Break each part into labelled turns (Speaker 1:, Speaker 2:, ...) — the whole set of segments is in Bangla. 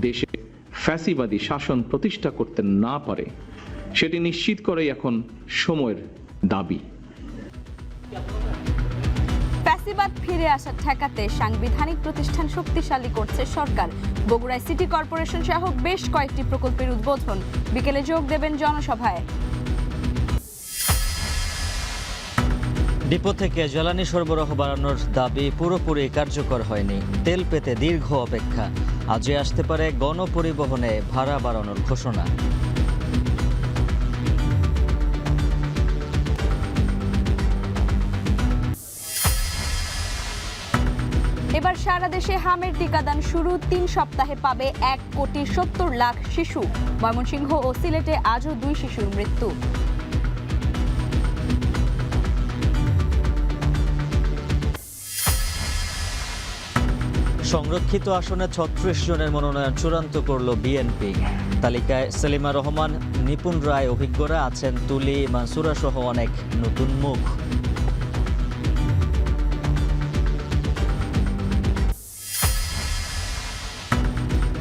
Speaker 1: দেশে ফ্যাসিবাদী শাসন প্রতিষ্ঠা করতে না পারে সেটি নিশ্চিত করেই এখন সময়ের দাবি।
Speaker 2: ফ্যাসিবাদ ফিরে আসা ঠেকাতে সাংবিধানিক প্রতিষ্ঠান শক্তিশালী করছে সরকার। বগুড়ায় সিটি কর্পোরেশন সহ বেশ কয়েকটি প্রকল্পের উদ্বোধন। বিকেলে যোগ দেবেন জনসভায়।
Speaker 3: ডিপো থেকে জ্বালানি সরবরাহ বাড়ানোর দাবি পুরোপুরি কার্যকর হয়নি। তেল পেতে দীর্ঘ অপেক্ষা। আজই আসতে পারে গণপরিবহনে ভাড়া বাড়ানোর ঘোষণা।
Speaker 2: এবার সারা দেশে হামের টিকাদান শুরু। ৩ সপ্তাহে পাবে ১,৭০,০০,০০০ শিশু। ময়মনসিংহ ও সিলেটে আজও 2 শিশুর মৃত্যু।
Speaker 3: সংরক্ষিত আসনে ৩৬ জনের মনোনয়ন চূড়ান্ত করল বিএনপি। তালিকায় সেলিমা রহমান, নিপুণ রায় অভিজ্ঞরা আছেন, তুলি, মানসুরা সহ অনেক নতুন মুখ।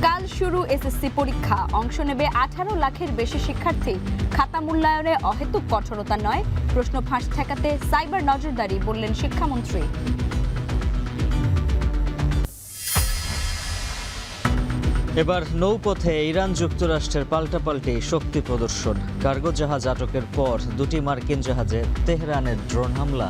Speaker 2: কাল শুরু এসএসসি পরীক্ষা। অংশ নেবে ১৮ লাখের বেশি শিক্ষার্থী। খাতা মূল্যায়নে অহেতুক কঠোরতা নয়, প্রশ্ন ফাঁস ঠেকাতে সাইবার নজরদারি, বললেন শিক্ষামন্ত্রী।
Speaker 3: এবার নৌপথে ইরান যুক্তরাষ্ট্রের পাল্টাপাল্টি শক্তি প্রদর্শন। কার্গো জাহাজ আটকের পর 2টি মার্কিন জাহাজে তেহরানের ড্রোন হামলা।